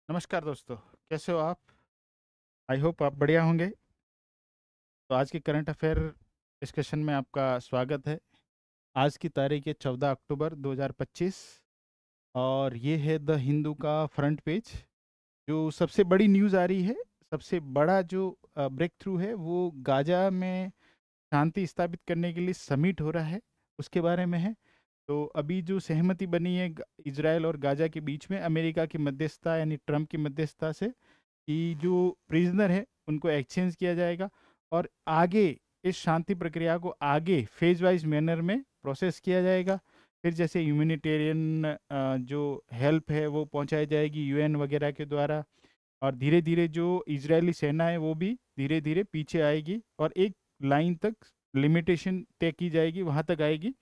नमस्कार दोस्तों, कैसे हो आप? आई होप आप बढ़िया होंगे। तो आज की करंट अफेयर डिस्कशन में आपका स्वागत है। आज की तारीख है 14 अक्टूबर 2025 और ये है द हिंदू का फ्रंट पेज। जो सबसे बड़ी न्यूज़ आ रही है, सबसे बड़ा जो ब्रेक थ्रू है वो गाजा में शांति स्थापित करने के लिए समिट हो रहा है, उसके बारे में है। तो अभी जो सहमति बनी है इजराइल और गाजा के बीच में अमेरिका की मध्यस्थता यानी ट्रम्प की मध्यस्थता से, कि जो प्रिजनर है उनको एक्सचेंज किया जाएगा और आगे इस शांति प्रक्रिया को आगे फेज वाइज मैनर में प्रोसेस किया जाएगा। फिर जैसे ह्यूमैनिटेरियन जो हेल्प है वो पहुंचाई जाएगी यूएन वगैरह के द्वारा, और धीरे धीरे जो इजरायली सेना है वो भी धीरे धीरे पीछे आएगी और एक लाइन तक लिमिटेशन तय की जाएगी, वहाँ तक आएगी।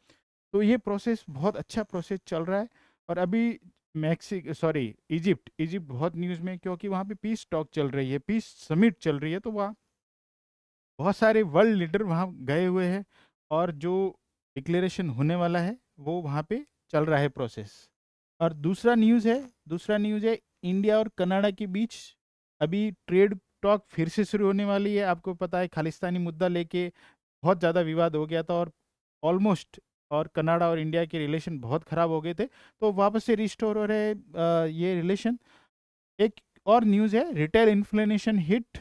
तो ये प्रोसेस बहुत अच्छा प्रोसेस चल रहा है। और अभी इजिप्ट इजिप्ट बहुत न्यूज़ में, क्योंकि वहाँ पे पीस टॉक चल रही है, पीस समिट चल रही है। तो वहाँ बहुत सारे वर्ल्ड लीडर वहाँ गए हुए हैं और जो डिक्लेरेशन होने वाला है वो वहाँ पे चल रहा है प्रोसेस। और दूसरा न्यूज़ है इंडिया और कनाडा के बीच अभी ट्रेड टॉक फिर से शुरू होने वाली है। आपको पता है खालिस्तानी मुद्दा लेके बहुत ज़्यादा विवाद हो गया था और ऑलमोस्ट और कनाडा और इंडिया के रिलेशन बहुत ख़राब हो गए थे। तो वापस से रिस्टोर हो रहे ये रिलेशन। एक और न्यूज़ है, retail inflation hit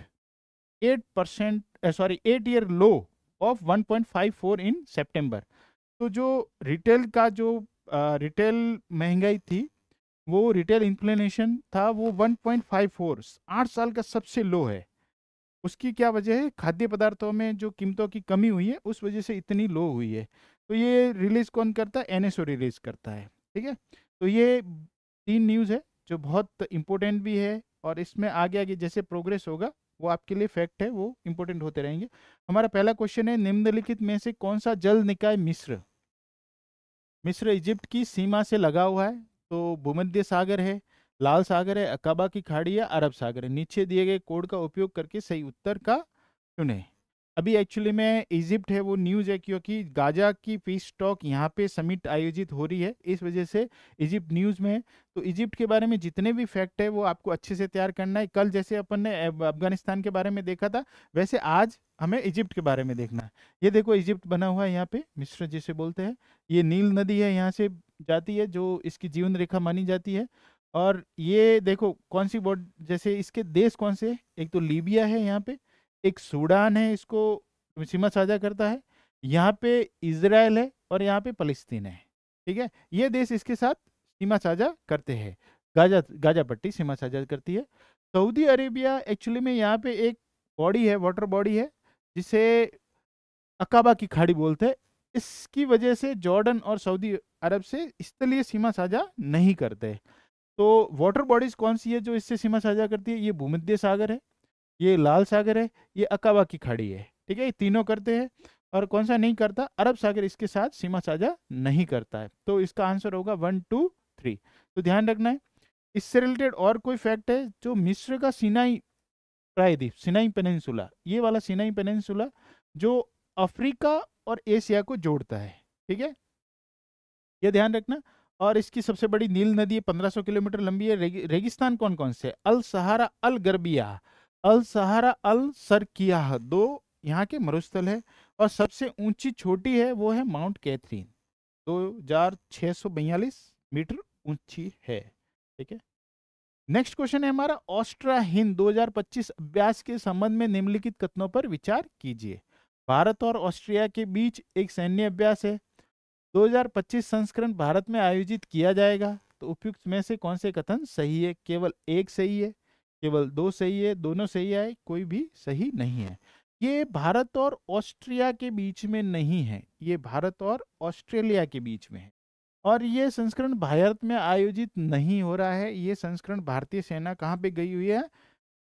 8 year low of 1.54 इन सितंबर। तो जो रिटेल का जो रिटेल महंगाई थी, वो रिटेल इन्फ्लेशन था वो 1.54, 8 साल का सबसे लो है। उसकी क्या वजह है? खाद्य पदार्थों में जो कीमतों की कमी हुई है उस वजह से इतनी लो हुई है। तो ये रिलीज कौन करता है? एनएसओ रिलीज करता है। ठीक है। तो ये 3 न्यूज़ है जो बहुत इंपॉर्टेंट भी है, और इसमें आगे आगे जैसे प्रोग्रेस होगा वो आपके लिए फैक्ट है, वो इंपॉर्टेंट होते रहेंगे। हमारा पहला क्वेश्चन है, निम्नलिखित में से कौन सा जल निकाय मिस्र मिस्र इजिप्ट की सीमा से लगा हुआ है? तो भूमध्य सागर है, लाल सागर है, अकाबा की खाड़ी है, अरब सागर है। नीचे दिए गए कोड का उपयोग करके सही उत्तर का चुने। अभी एक्चुअली में इजिप्ट है वो न्यूज़ है, क्योंकि गाजा की पीस टॉक यहाँ पे समिट आयोजित हो रही है, इस वजह से इजिप्ट न्यूज़ में है। तो इजिप्ट के बारे में जितने भी फैक्ट है वो आपको अच्छे से तैयार करना है। कल जैसे अपन ने अफगानिस्तान के बारे में देखा था, वैसे आज हमें इजिप्ट के बारे में देखना है। ये देखो इजिप्ट बना हुआ है यहाँ पे, मिस्र जिसे बोलते हैं। ये नील नदी है, यहाँ से जाती है, जो इसकी जीवन रेखा मानी जाती है। और ये देखो कौन सी बोर्ड, जैसे इसके देश कौन से हैं? एक तो लीबिया है यहाँ पे, एक सूडान है, इसको सीमा साझा करता है। यहाँ पे इजराइल है और यहाँ पे फलस्तीन है। ठीक है, ये देश इसके साथ सीमा साझा करते हैं। गाजा गाजा पट्टी सीमा साझा करती है। सऊदी अरेबिया एक्चुअली में यहाँ पे एक बॉडी है, वाटर बॉडी है, जिसे अकाबा की खाड़ी बोलते हैं। इसकी वजह से जॉर्डन और सऊदी अरब से स्थलीय सीमा साझा नहीं करते। तो वाटर बॉडीज कौन सी है जो इससे सीमा साझा करती है? ये भूमध्य सागर है, ये लाल सागर है, ये अकाबा की खाड़ी है। ठीक है, ये तीनों करते हैं। और कौन सा नहीं करता? अरब सागर इसके साथ सीमा साझा नहीं करता है। तो इसका आंसर होगा 1 2 3। तो ध्यान रखना है। इससे रिलेटेड और कोई फैक्ट है, जो मिस्र का सिनाई प्रायद्वीप, सिनाई पेनिनसुला, ये वाला सिनाई पेनिनसुला जो अफ्रीका और एशिया को जोड़ता है। ठीक है, ये ध्यान रखना। और इसकी सबसे बड़ी नील नदी है, 1500 किलोमीटर लंबी है। रेगिस्तान कौन कौन से? अल सहारा, अल गरबिया, अल सहारा, अल सरकिया, दो यहाँ के मरुस्थल है। और सबसे ऊंची छोटी है वो है माउंट कैथरीन, 2642 मीटर ऊंची है। ठीक है। नेक्स्ट क्वेश्चन है हमारा, ऑस्ट्रा हिंद 2025 अभ्यास के संबंध में निम्नलिखित कथनों पर विचार कीजिए। भारत और ऑस्ट्रिया के बीच एक सैन्य अभ्यास है, 2025 संस्करण भारत में आयोजित किया जाएगा। तो उपयुक्त में से कौन से कथन सही है? केवल एक सही है, केवल दो सही है, दोनों सही है, कोई भी सही नहीं है। ये भारत और ऑस्ट्रिया के बीच में नहीं है, ये भारत और ऑस्ट्रेलिया के बीच में है। और ये संस्करण भारत में आयोजित नहीं हो रहा है। ये संस्करण भारतीय सेना कहाँ पे गई हुई है?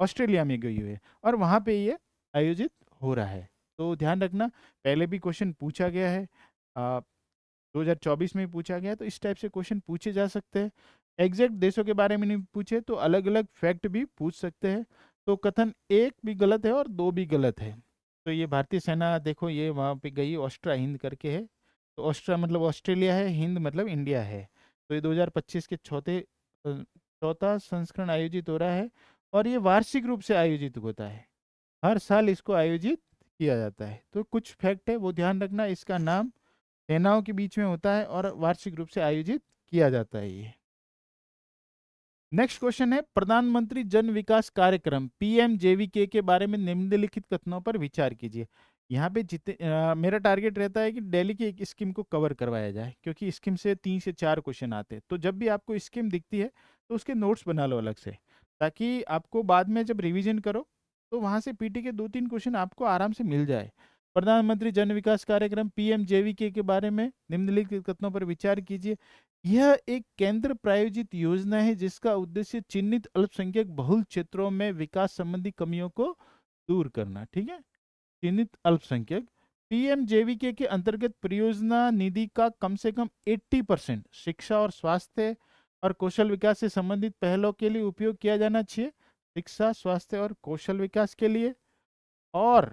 ऑस्ट्रेलिया में गई हुई है, और वहाँ पे ये आयोजित हो रहा है। तो ध्यान रखना, पहले भी क्वेश्चन पूछा गया है, 2024 में पूछा गया, तो इस टाइप से क्वेश्चन पूछे जा सकते हैं। एग्जैक्ट देशों के बारे में नहीं पूछे तो अलग अलग फैक्ट भी पूछ सकते हैं। तो कथन एक भी गलत है और दो भी गलत है। तो ये भारतीय सेना देखो ये वहाँ पे गई, ऑस्ट्रा हिंद करके है। तो ऑस्ट्रा मतलब ऑस्ट्रेलिया है, हिंद मतलब इंडिया है। तो ये 2025 के चौथे चौथा संस्करण आयोजित हो रहा है और ये वार्षिक रूप से आयोजित होता है, हर साल इसको आयोजित किया जाता है। तो कुछ फैक्ट है वो ध्यान रखना, इसका नाम सेनाओं के बीच में होता है और वार्षिक रूप से आयोजित किया जाता है ये। नेक्स्ट क्वेश्चन है, प्रधानमंत्री जन विकास कार्यक्रम पीएमजेवीके के बारे में निम्नलिखित कथनों पर विचार कीजिए। यहाँ पे मेरा टारगेट रहता है कि दिल्ली की एक स्कीम को कवर करवाया जाए, क्योंकि स्कीम से 3 से 4 क्वेश्चन आते हैं। तो जब भी आपको स्कीम दिखती है तो उसके नोट्स बना लो अलग से, ताकि आपको बाद में जब रिवीजन करो तो वहाँ से पीटी के 2-3 क्वेश्चन आपको आराम से मिल जाए। प्रधानमंत्री जन विकास कार्यक्रम पीएमजेवीके के बारे में निम्नलिखित कथनों पर विचार कीजिए। यह एक केंद्र प्रायोजित योजना है जिसका उद्देश्य चिन्हित अल्पसंख्यक बहुल क्षेत्रों में विकास संबंधी कमियों को दूर करना। ठीक है, चिन्हित अल्पसंख्यक पीएमजेवीके के अंतर्गत परियोजना निधि का कम से कम 80% शिक्षा और स्वास्थ्य और कौशल विकास से संबंधित पहलों के लिए उपयोग किया जाना चाहिए। शिक्षा, स्वास्थ्य और कौशल विकास के लिए और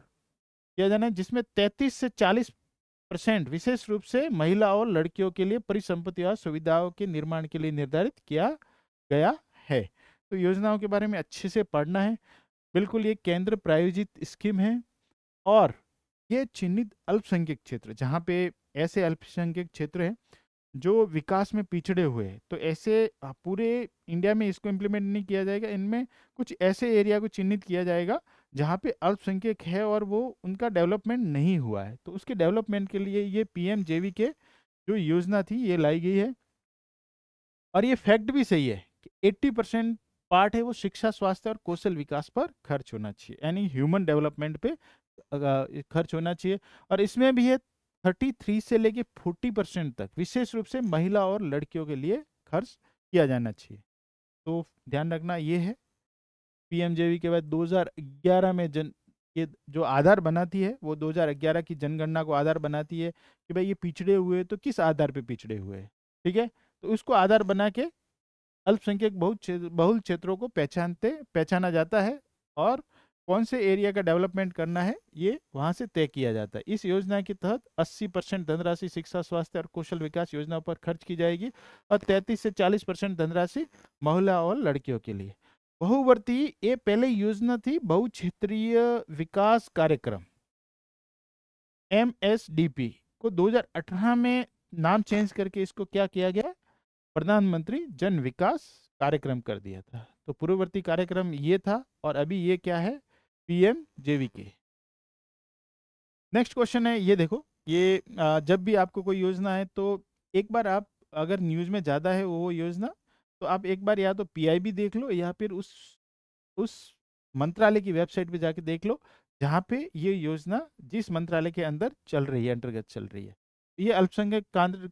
किया जाना है, जिसमें 33 से 40% विशेष रूप से महिला और लड़कियों के लिए परिसंपत्ति और सुविधाओं के निर्माण के लिए निर्धारित किया गया है। तो योजनाओं के बारे में अच्छे से पढ़ना है। बिल्कुल ये केंद्र प्रायोजित स्कीम है और ये चिन्हित अल्पसंख्यक क्षेत्र, जहाँ पे ऐसे अल्पसंख्यक क्षेत्र हैं जो विकास में पिछड़े हुए हैं, तो ऐसे पूरे इंडिया में इसको इम्प्लीमेंट नहीं किया जाएगा। इनमें कुछ ऐसे एरिया को चिन्हित किया जाएगा जहाँ पे अल्पसंख्यक है और वो उनका डेवलपमेंट नहीं हुआ है, तो उसके डेवलपमेंट के लिए ये पीएमजेवीके जो योजना थी ये लाई गई है। और ये फैक्ट भी सही है कि 80% पार्ट है वो शिक्षा, स्वास्थ्य और कौशल विकास पर खर्च होना चाहिए, यानी ह्यूमन डेवलपमेंट पे खर्च होना चाहिए। और इसमें भी है 33 से लेके 40% तक विशेष रूप से महिला और लड़कियों के लिए खर्च किया जाना चाहिए। तो ध्यान रखना ये है। पीएमजेवी के बाद 2011 में ये जो आधार बनाती है वो 2011 की जनगणना को आधार बनाती है कि भाई ये पिछड़े हुए तो किस आधार पे पिछड़े हुए हैं। ठीक है, तो उसको आधार बना के अल्पसंख्यक बहुल क्षेत्रों को पहचाना जाता है और कौन से एरिया का डेवलपमेंट करना है ये वहां से तय किया जाता है। इस योजना के तहत 80% धनराशि शिक्षा, स्वास्थ्य और कौशल विकास योजना पर खर्च की जाएगी और 33 से 40% धनराशि महिला और लड़कियों के लिए। बहुवर्ती ये पहले योजना थी बहुक्षेत्रीय विकास कार्यक्रम MSDP को 2018 में नाम चेंज करके इसको क्या किया गया, प्रधानमंत्री जन विकास कार्यक्रम कर दिया था। तो पूर्ववर्ती कार्यक्रम ये था और अभी ये क्या है, पीएमजेवीके। नेक्स्ट क्वेश्चन है, ये देखो, ये जब भी आपको कोई योजना है तो एक बार आप अगर न्यूज़ में ज़्यादा है वो योजना, तो आप एक बार या तो पीआईबी देख लो या फिर उस मंत्रालय की वेबसाइट पे जाके देख लो जहाँ पे ये योजना जिस मंत्रालय के अंदर चल रही है, अंतर्गत चल रही है। ये अल्पसंख्यक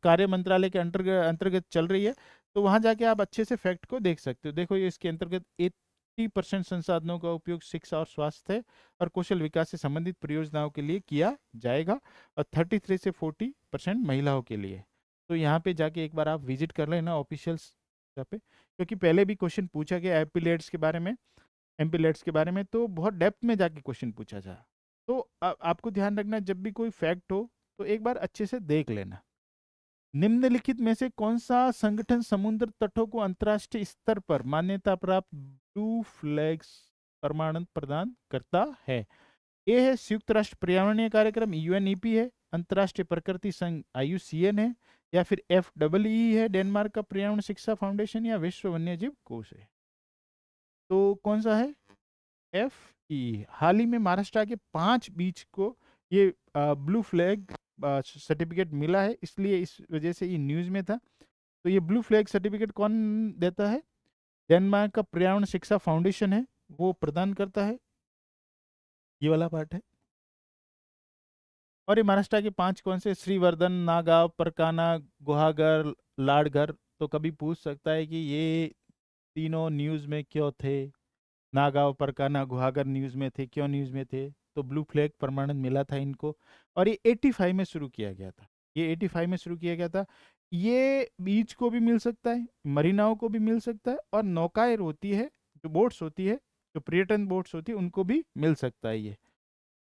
कार्य मंत्रालय के अंतर्गत चल रही है, तो वहाँ जाके आप अच्छे से फैक्ट को देख सकते हो। देखो ये इसके अंतर्गत 80% संसाधनों का उपयोग शिक्षा और स्वास्थ्य और कौशल विकास से संबंधित परियोजनाओं के लिए किया जाएगा और 33 से 40% महिलाओं के लिए। तो यहाँ पे जाके एक बार आप विजिट कर लेना ऑफिशियल्स पे, क्योंकि पहले भी क्वेश्चन पूछा गया एमपीलेट्स के बारे में, तो बहुत डेप्थ में जाके क्वेश्चन पूछा जा। तो आपको ध्यान रखना जब भी कोई फैक्ट हो तो एक बार अच्छे से देख लेना। निम्नलिखित में से कौन सा संगठन समुद्र तटों को अंतर्राष्ट्रीय स्तर पर मान्यता प्राप्त ब्लू फ्लैग्स प्रमाणन प्रदान करता है? ए है संयुक्त राष्ट्र पर्यावरणीय कार्यक्रम UNEP है, अंतर्राष्ट्रीय प्रकृति संघ IUCN है, या फिर FEE है डेनमार्क का पर्यावरण शिक्षा फाउंडेशन, या विश्व वन्यजीव कोष है। तो कौन सा है? FEE। हाल ही में महाराष्ट्र के 5 बीच को ये ब्लू फ्लैग सर्टिफिकेट मिला है, इसलिए इस वजह से ये न्यूज़ में था। तो ये ब्लू फ्लैग सर्टिफिकेट कौन देता है? डेनमार्क का पर्यावरण शिक्षा फाउंडेशन है, वो प्रदान करता है, ये वाला पार्ट है। और ये महाराष्ट्र के 5 कौन से? श्रीवर्धन, नागांव, परकाना, गुहागर, लाडघर। तो कभी पूछ सकता है कि ये तीनों न्यूज़ में क्यों थे? नागांव, परकाना, गुहागर न्यूज़ में थे, क्यों न्यूज़ में थे? तो ब्लू फ्लैग प्रमाणन मिला था इनको और ये 85 में शुरू किया गया था। ये 85 में शुरू किया गया था। ये बीच को भी मिल सकता है, मरीनाओं को भी मिल सकता है, और नौकाएं होती है, जो बोट्स होती है, जो पर्यटन बोट्स होती है, उनको भी मिल सकता है ये।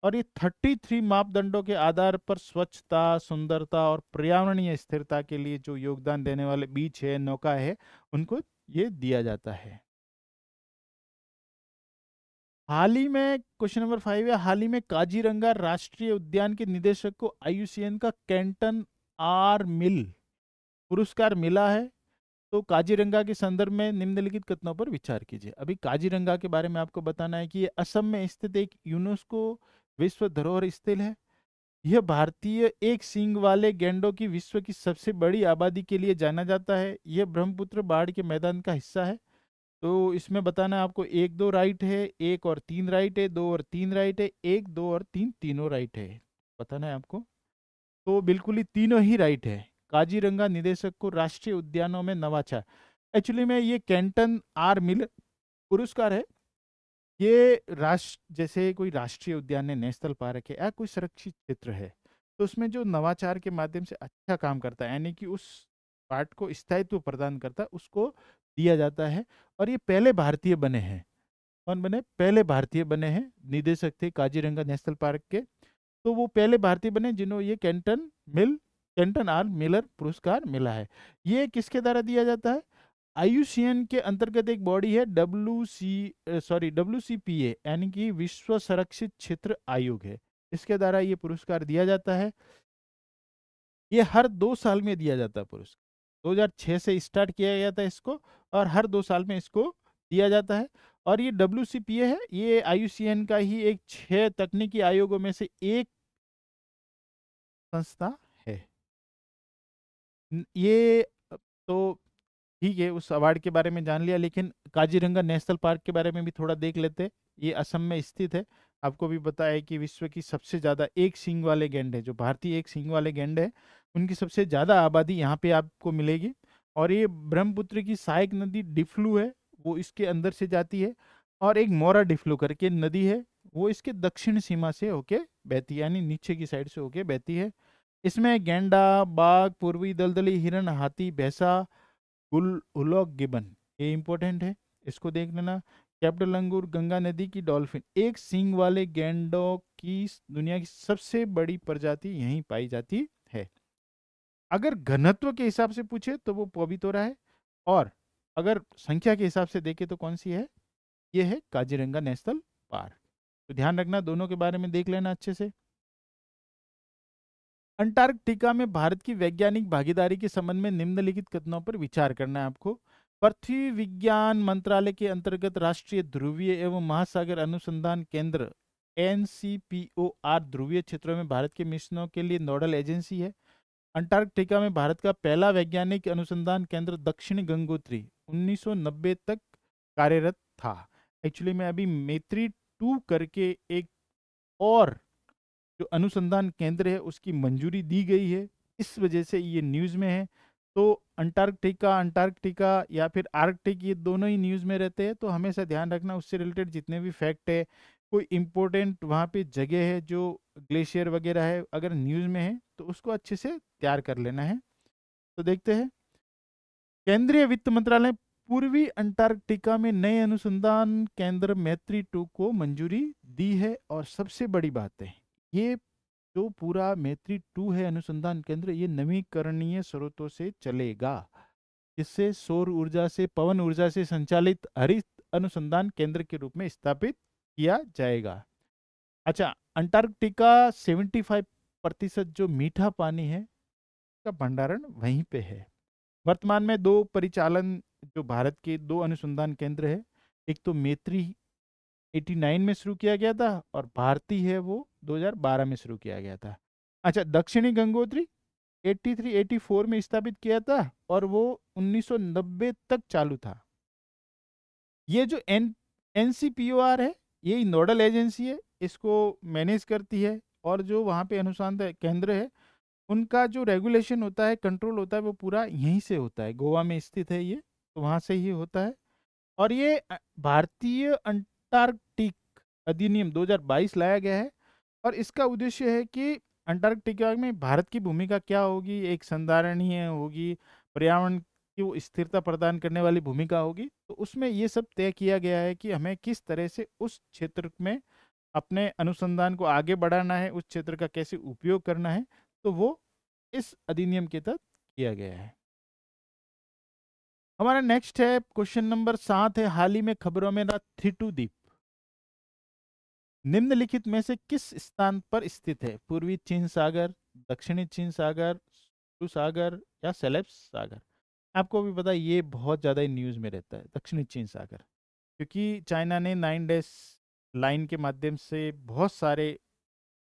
और ये 33 मापदंडों के आधार पर स्वच्छता, सुंदरता और पर्यावरणीय स्थिरता के लिए जो योगदान देने वाले बीच है, नौका है, उनको ये दिया जाता है। हाल ही में क्वेश्चन नंबर 5 है, हाल ही में काजीरंगा राष्ट्रीय उद्यान के निदेशक को IUCN का कैंटन आर मिल पुरस्कार मिला है। तो काजीरंगा के संदर्भ में निम्नलिखित कथनों पर विचार कीजिए। अभी काजीरंगा के बारे में आपको बताना है कि ये असम में स्थित एक यूनेस्को विश्व धरोहर स्थल है। यह भारतीय एक सींग वाले गैंडों की विश्व की सबसे बड़ी आबादी के लिए जाना जाता है। यह ब्रह्मपुत्र बाढ़ के मैदान का हिस्सा है। तो इसमें बताना है आपको, 1 2 राइट है, 1 और 3 राइट है, 2 और 3 राइट है, 1 2 और 3 तीनों राइट है। बताना है आपको, तो बिल्कुल ही तीनों ही राइट है। काजीरंगा निदेशक को राष्ट्रीय उद्यानों में नवाचार, एक्चुअली में ये कैंटन आर मिल पुरस्कार है। ये राष्ट्र, जैसे कोई राष्ट्रीय उद्यान है, नेशनल पार्क है या कोई संरक्षित क्षेत्र है, तो उसमें जो नवाचार के माध्यम से अच्छा काम करता है, यानी कि उस पार्ट को स्थायित्व प्रदान करता है, उसको दिया जाता है। और ये पहले भारतीय बने हैं। कौन बने? पहले भारतीय बने हैं, निदेशक थे काजीरंगा नेशनल पार्क के। तो वो पहले भारतीय बने जिन्हों ये कैंटन आर मिलर पुरस्कार मिला है। ये किसके द्वारा दिया जाता है? IUCN के अंतर्गत एक बॉडी है, WCPA, यानी कि विश्व संरक्षित क्षेत्र आयोग है। इसके द्वारा ये पुरस्कार दिया जाता है। ये हर 2 साल में दिया जाता है पुरस्कार। 2006 से स्टार्ट किया गया था इसको, और हर 2 साल में इसको दिया जाता है। और ये WCPA है, ये IUCN का ही एक 6 तकनीकी आयोगों में से एक संस्था है। ये तो ठीक है, उस अवार्ड के बारे में जान लिया, लेकिन काजीरंगा नेशनल पार्क के बारे में भी थोड़ा देख लेते। ये असम में स्थित है। आपको भी पता है कि विश्व की सबसे ज़्यादा एक सींग वाले गैंडे, जो भारतीय एक सींग वाले गैंडे हैं, उनकी सबसे ज़्यादा आबादी यहाँ पे आपको मिलेगी। और ये ब्रह्मपुत्र की सहायक नदी डिफ्लू है, वो इसके अंदर से जाती है। और एक मोरा डिफ्लू करके नदी है, वो इसके दक्षिण सीमा से होके बहती है, यानी नीचे की साइड से होके बहती है। इसमें गैंडा, बाघ, पूर्वी दलदली हिरण, हाथी, भैंसा, हुलॉक गिबन, ये इंपॉर्टेंट है, इसको देख लेना। कैपिटल लंगूर, गंगा नदी की डॉल्फिन, एक सींग वाले गैंडों की दुनिया की सबसे बड़ी प्रजाति यहीं पाई जाती है। अगर घनत्व के हिसाब से पूछे तो वो पोबितोरा है, और अगर संख्या के हिसाब से देखे तो कौन सी है? ये है काजीरंगा नेशनल पार्क। तो ध्यान रखना, दोनों के बारे में देख लेना अच्छे से। अंटार्कटिका में भारत की वैज्ञानिक भागीदारी के संबंध में निम्नलिखित कथनों पर विचार करना है आपको। पृथ्वी विज्ञान मंत्रालय के अंतर्गत राष्ट्रीय ध्रुवीय एवं महासागर अनुसंधान केंद्र NCPOR ध्रुवीय क्षेत्रों में भारत के मिशनों के लिए नोडल एजेंसी है। अंटार्कटिका में भारत का पहला वैज्ञानिक अनुसंधान केंद्र दक्षिण गंगोत्री 1990 तक कार्यरत था। एक्चुअली में अभी मैत्री 2 करके एक और जो अनुसंधान केंद्र है उसकी मंजूरी दी गई है, इस वजह से ये न्यूज़ में है। तो अंटार्कटिका या फिर आर्कटिक, ये दोनों ही न्यूज़ में रहते हैं, तो हमेशा ध्यान रखना उससे रिलेटेड जितने भी फैक्ट है, कोई इम्पोर्टेंट वहाँ पे जगह है जो ग्लेशियर वगैरह है, अगर न्यूज़ में है तो उसको अच्छे से तैयार कर लेना है। तो देखते हैं, केंद्रीय वित्त मंत्रालय पूर्वी अंटार्कटिका में नए अनुसंधान केंद्र मैत्री 2 को मंजूरी दी है। और सबसे बड़ी बात है, ये जो पूरा मैत्री 2 है अनुसंधान केंद्र, ये नवीकरणीय स्रोतों से चलेगा, जिससे सौर ऊर्जा से, पवन ऊर्जा से संचालित हरित अनुसंधान केंद्र के रूप में स्थापित किया जाएगा। अच्छा, अंटार्कटिका 75% जो मीठा पानी है का भंडारण वहीं पे है। वर्तमान में 2 परिचालन, जो भारत के 2 अनुसंधान केंद्र है, एक तो मैत्री 89 में शुरू किया गया था, और भारती है वो 2012 में शुरू किया गया था। अच्छा, दक्षिणी गंगोत्री 83-84 में स्थापित किया था, और वो 1990 तक चालू था। ये जो NCPOR है, ये नोडल एजेंसी है, इसको मैनेज करती है। और जो वहाँ पे अनुसंधान केंद्र है, उनका जो रेगुलेशन होता है, कंट्रोल होता है, वो पूरा यहीं से होता है। गोवा में स्थित है ये, तो वहाँ से ही होता है। और ये भारतीय अंटार्कटिक अधिनियम 2022 लाया गया है, और इसका उद्देश्य है कि अंटार्कटिका में भारत की भूमिका क्या होगी, एक संधारणीय होगी, पर्यावरण की वो स्थिरता प्रदान करने वाली भूमिका होगी। तो उसमें ये सब तय किया गया है कि हमें किस तरह से उस क्षेत्र में अपने अनुसंधान को आगे बढ़ाना है, उस क्षेत्र का कैसे उपयोग करना है, तो वो इस अधिनियम के तहत किया गया है। हमारा नेक्स्ट है क्वेश्चन नंबर 7 है, हाल ही में खबरों में रहा थीटू द्वीप निम्नलिखित में से किस स्थान पर स्थित है? पूर्वी चीन सागर, दक्षिणी चीन सागर, सुलु सागर या सेलेब्स सागर? आपको भी पता है ये बहुत ज़्यादा न्यूज़ में रहता है, दक्षिणी चीन सागर, क्योंकि चाइना ने 9 डेज लाइन के माध्यम से बहुत सारे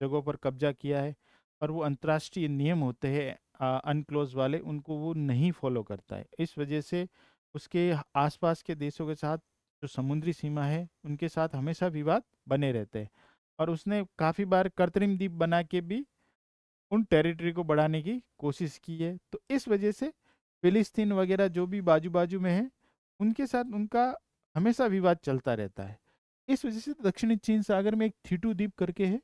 जगहों पर कब्जा किया है, और वो अंतर्राष्ट्रीय नियम होते हैं अनक्लोज वाले, उनको वो नहीं फॉलो करता है। इस वजह से उसके आसपास के देशों के साथ जो समुद्री सीमा है उनके साथ हमेशा विवाद बने रहते हैं, और उसने काफ़ी बार कृत्रिम द्वीप बना के भी उन टेरिटरी को बढ़ाने की कोशिश की है। तो इस वजह से फिलिस्तीन वगैरह जो भी बाजू बाजू में है उनके साथ उनका हमेशा विवाद चलता रहता है। इस वजह से दक्षिणी चीन सागर में एक थीटू द्वीप करके है,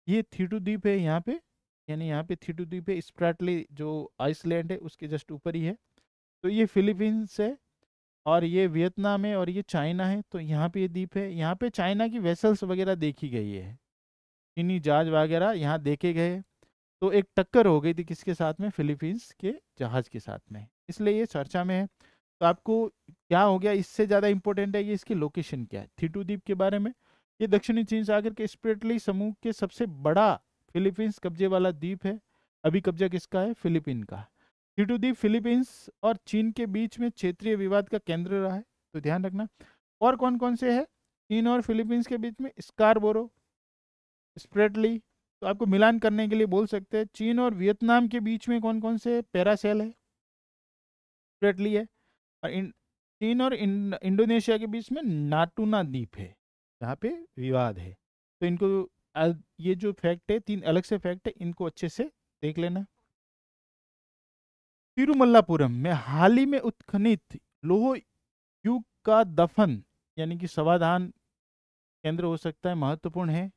ये थीटू द्वीप है यहाँ पे, यानी यहाँ पे थीटू द्वीप है, स्प्रैटली जो आइसलैंड है उसके जस्ट ऊपर ही है। तो ये फिलीपींस है, और ये वियतनाम है, और ये चाइना है। तो यहाँ पे ये द्वीप है, यहाँ पे चाइना की वेसल्स वगैरह देखी गई है, चीनी जहाज वगैरह यहाँ देखे गए। तो एक टक्कर हो गई थी किसके साथ में? फिलीपींस के जहाज के साथ में, इसलिए ये चर्चा में है। तो आपको क्या हो गया, इससे ज़्यादा इंपॉर्टेंट है कि इसकी लोकेशन क्या है। थीटू द्वीप के बारे में, ये दक्षिणी चीन सागर के स्प्रेटली समूह के सबसे बड़ा फिलीपींस कब्जे वाला द्वीप है। अभी कब्जा किसका है? फिलीपीन का। थीटू द्वीप फिलीपींस और चीन के बीच में क्षेत्रीय विवाद का केंद्र रहा है, तो ध्यान रखना। और कौन कौन से है चीन और फिलीपींस के बीच में? Scarborough, Spratly. तो आपको मिलान करने के लिए बोल सकते हैं, चीन और वियतनाम के बीच में कौन कौन से? पैरासेल है, स्प्रेटली है, और चीन और इंडोनेशिया के बीच में नाटूना द्वीप है, जहाँ पे विवाद है। तो इनको ये जो फैक्ट है, 3 अलग से फैक्ट है, इनको अच्छे से देख लेना। तिरुमल्लापुरम में हाल ही में उत्खनित लोह युग का दफन यानी कि समाधान केंद्र हो सकता है, महत्वपूर्ण है,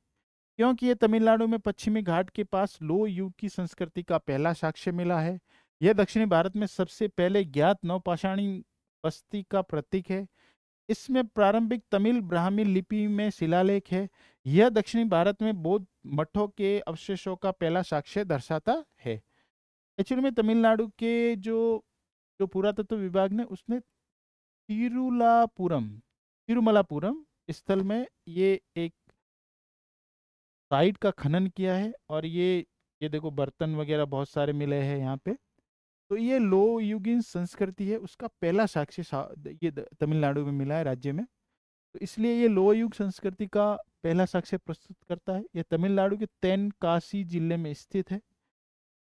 क्योंकि ये तमिलनाडु में पश्चिमी घाट के पास लोह युग की संस्कृति का पहला साक्ष्य मिला है। यह दक्षिणी भारत में सबसे पहले ज्ञात नवपाषाणी बस्ती का प्रतीक है। इसमें प्रारंभिक तमिल ब्राह्मी लिपि में शिलालेख है। यह दक्षिणी भारत में बौद्ध मठों के अवशेषों का पहला साक्ष्य दर्शाता है। एक्चुअली में तमिलनाडु के जो जो पुरातत्व विभाग ने उसने तिरुमलापुरम स्थल में ये एक साइट का खनन किया है, और ये देखो बर्तन वगैरह बहुत सारे मिले हैं यहाँ पे। तो ये लो युगीन संस्कृति है, उसका पहला साक्ष्य ये तमिलनाडु में मिला है, राज्य में। तो इसलिए ये लो युग संस्कृति का पहला साक्ष्य प्रस्तुत करता है। ये तमिलनाडु के तेनकासी जिले में स्थित है।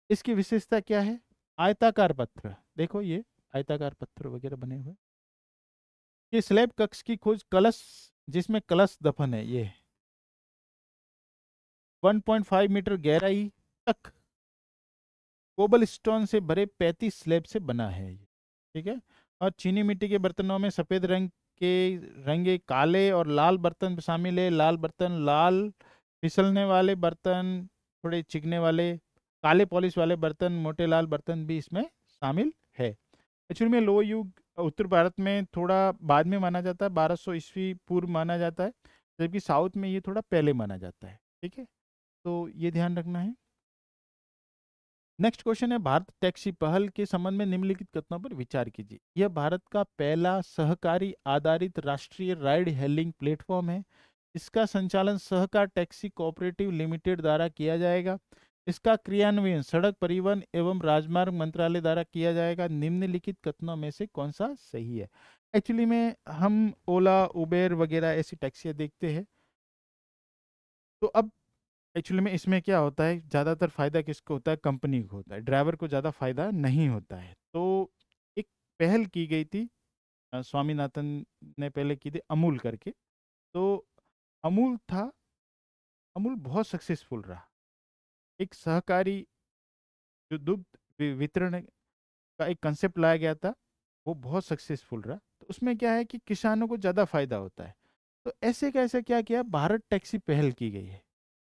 इसकी विशेषता क्या है? आयताकार पत्थर, देखो ये आयताकार पत्थर वगैरह बने हुए। ये स्लैब कक्ष की खोज कलश, जिसमें कलश दफन है, ये 1.5 मीटर गहराई तक कोबल स्टोन से भरे 35 स्लैब से बना है ये, ठीक है। और चीनी मिट्टी के बर्तनों में सफ़ेद रंग के रंगे काले और लाल बर्तन शामिल है। लाल बर्तन, लाल फिसलने वाले बर्तन, थोड़े चिकने वाले, काले पॉलिश वाले बर्तन, मोटे लाल बर्तन भी इसमें शामिल है। एक्चुअली में लोह युग उत्तर भारत में थोड़ा बाद में माना जाता है, 1200 ईस्वी पूर्व माना जाता है, जबकि साउथ में ये थोड़ा पहले माना जाता है, ठीक है। तो ये ध्यान रखना है। नेक्स्ट क्वेश्चन है, भारत टैक्सी पहल के संबंध में निम्नलिखित कथनों पर विचार कीजिए। यह भारत का पहला सहकारी आधारित राष्ट्रीय राइड हेलिंग प्लेटफॉर्म है। इसका संचालन सहकार टैक्सी कोऑपरेटिव लिमिटेड द्वारा किया जाएगा। इसका क्रियान्वयन सड़क परिवहन एवं राजमार्ग मंत्रालय द्वारा किया जाएगा। निम्नलिखित कथनों में से कौन सा सही है? एक्चुअली में हम ओला, उबेर वगैरह ऐसी टैक्सियाँ देखते हैं। तो अब एक्चुअली में इसमें क्या होता है, ज़्यादातर फ़ायदा किसको होता है? कंपनी को होता है, ड्राइवर को ज़्यादा फ़ायदा नहीं होता है। तो एक पहल की गई थी, स्वामीनाथन ने पहले की थी, अमूल करके। तो अमूल था, अमूल बहुत सक्सेसफुल रहा। एक सहकारी जो दुग्ध वितरण का एक कंसेप्ट लाया गया था, वो बहुत सक्सेसफुल रहा। तो उसमें क्या है कि किसानों को ज़्यादा फायदा होता है। तो ऐसे कैसे क्या किया, भारत टैक्सी पहल की गई है,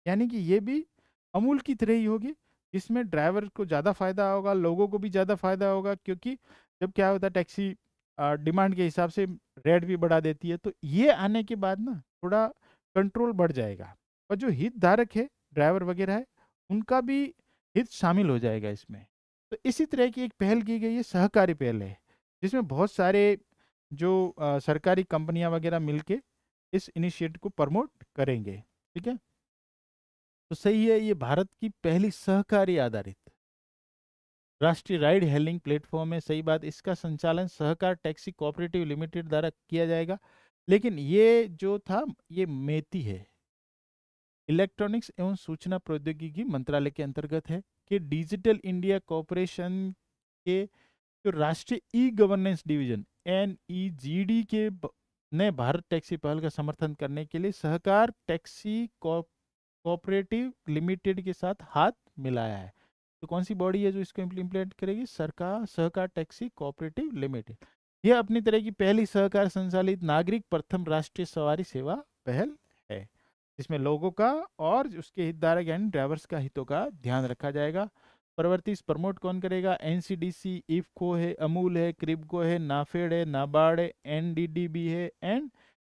यानी कि ये भी अमूल की तरह ही होगी, जिसमें ड्राइवर को ज़्यादा फायदा होगा, लोगों को भी ज़्यादा फायदा होगा, क्योंकि जब क्या होता है टैक्सी डिमांड के हिसाब से रेट भी बढ़ा देती है। तो ये आने के बाद ना थोड़ा कंट्रोल बढ़ जाएगा, और जो हितधारक है, ड्राइवर वगैरह है, उनका भी हित शामिल हो जाएगा इसमें। तो इसी तरह की एक पहल की गई है, सहकारी पहल है, जिसमें बहुत सारे जो सरकारी कंपनियां वगैरह मिलके इस इनिशिएटिव को प्रमोट करेंगे। ठीक है, तो सही है, ये भारत की पहली सहकारी आधारित राष्ट्रीय राइड हेलिंग प्लेटफॉर्म है, सही बात। इसका संचालन सहकार टैक्सी कोऑपरेटिव लिमिटेड द्वारा किया जाएगा, लेकिन ये जो था ये मेती है, इलेक्ट्रॉनिक्स एवं सूचना प्रौद्योगिकी मंत्रालय के अंतर्गत है, कि डिजिटल इंडिया कॉरपोरेशन के जो राष्ट्रीय ई गवर्नेंस डिवीजन NEGD के ने भारत टैक्सी पहल का समर्थन करने के लिए सहकार टैक्सी कोऑपरेटिव लिमिटेड के साथ हाथ मिलाया है। तो कौन सी बॉडी है जो इसको इम्प्लीमेंट करेगी? सरकार सहकार टैक्सी कोऑपरेटिव लिमिटेड। यह अपनी तरह की पहली सहकार संचालित नागरिक प्रथम राष्ट्रीय सवारी सेवा पहल है, जिसमें लोगों का और उसके हितधारक यानी ड्राइवर्स का हितों का ध्यान रखा जाएगा। प्रवृत्ति प्रमोट कौन करेगा? NCDC, इफ्को है, अमूल है, क्रिप्को है, नाफेड है, नाबार्ड है, NDDB है एंड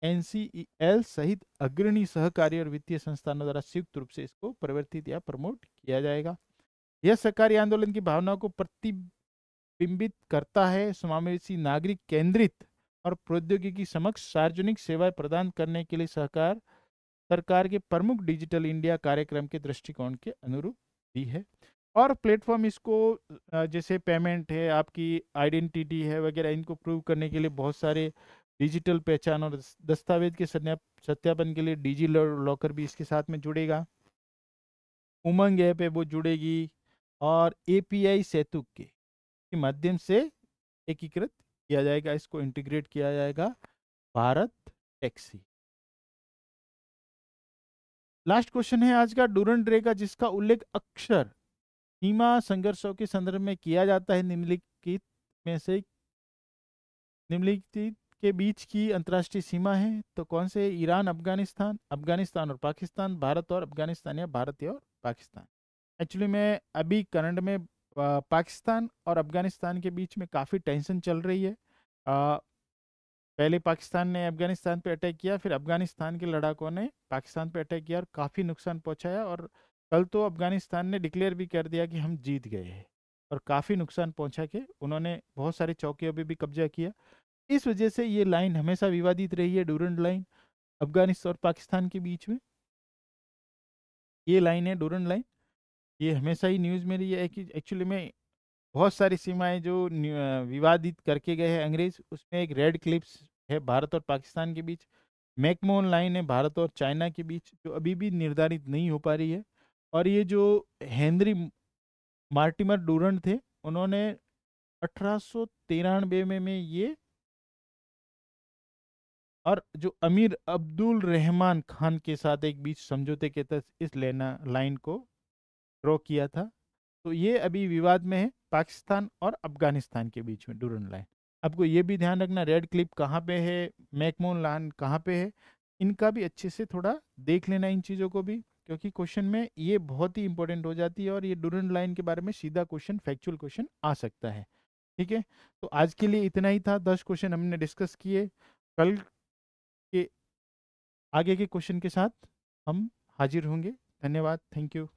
NCEL सहित अग्रणी सहकारी और वित्तीय संस्थानों द्वारा संयुक्त रूप से इसको परिवर्तित या प्रमोट किया जाएगा। यह सहकारी आंदोलन की भावना को प्रतिबिंबित करता है, समावेशी, नागरिक केंद्रित और प्रौद्योगिकी समक्ष सार्वजनिक सेवाएं प्रदान करने के लिए सरकार के प्रमुख डिजिटल इंडिया कार्यक्रम के दृष्टिकोण के अनुरूप भी है। और प्लेटफॉर्म इसको जैसे पेमेंट है, आपकी आइडेंटिटी है वगैरह, इनको प्रूव करने के लिए बहुत सारे डिजिटल पहचान और दस्तावेज के सत्यापन के लिए डिजी लॉकर भी इसके साथ में जुड़ेगा। उमंग ऐप है वो जुड़ेगी, और API सेतु के माध्यम से एकीकृत किया जाएगा, इसको इंटीग्रेट किया जाएगा भारत टैक्सी। लास्ट क्वेश्चन है आज का, डूरंड रेखा जिसका उल्लेख अक्सर सीमा संघर्षों के संदर्भ में किया जाता है, निम्नलिखित में से निम्नलिखित के बीच की अंतर्राष्ट्रीय सीमा है, तो कौन से? ईरान अफगानिस्तान, अफगानिस्तान और पाकिस्तान, भारत और अफगानिस्तान या भारत और पाकिस्तान। एक्चुअली में अभी करंट में पाकिस्तान और अफगानिस्तान के बीच में काफ़ी टेंशन चल रही है। पहले पाकिस्तान ने अफगानिस्तान पे अटैक किया, फिर अफगानिस्तान के लड़ाकों ने पाकिस्तान पे अटैक किया और काफ़ी नुकसान पहुंचाया, और कल तो अफगानिस्तान ने डिक्लेयर भी कर दिया कि हम जीत गए हैं, और काफ़ी नुकसान पहुंचा के उन्होंने बहुत सारे चौकियों पे भी कब्जा किया। इस वजह से ये लाइन हमेशा विवादित रही है, डूरंड लाइन अफगानिस्तान और पाकिस्तान के बीच में ये लाइन है, डूरंड लाइन। ये हमेशा ही न्यूज़ में रही है कि एक्चुअली में बहुत सारी सीमाएं जो विवादित करके गए हैं अंग्रेज, उसमें एक रेड क्लिप्स है भारत और पाकिस्तान के बीच, मैकमोहन लाइन है भारत और चाइना के बीच, जो अभी भी निर्धारित नहीं हो पा रही है। और ये जो हेनरी मार्टिमर डूरंड थे, उन्होंने 1893 में ये, और जो अमीर अब्दुल रहमान खान के साथ एक बीच समझौते के तहत इस लाइन को ड्रॉ किया था। तो ये अभी विवाद में है पाकिस्तान और अफगानिस्तान के बीच में डूरंड लाइन। आपको ये भी ध्यान रखना रेड क्लिप कहाँ पे है, मैकमोहन लाइन कहाँ पे है, इनका भी अच्छे से थोड़ा देख लेना इन चीज़ों को भी, क्योंकि क्वेश्चन में ये बहुत ही इंपॉर्टेंट हो जाती है, और ये डूरंड लाइन के बारे में सीधा क्वेश्चन, फैक्चुअल क्वेश्चन आ सकता है। ठीक है, तो आज के लिए इतना ही था, 10 क्वेश्चन हमने डिस्कस किए। कल के आगे के क्वेश्चन के साथ हम हाजिर होंगे। धन्यवाद, थैंक यू।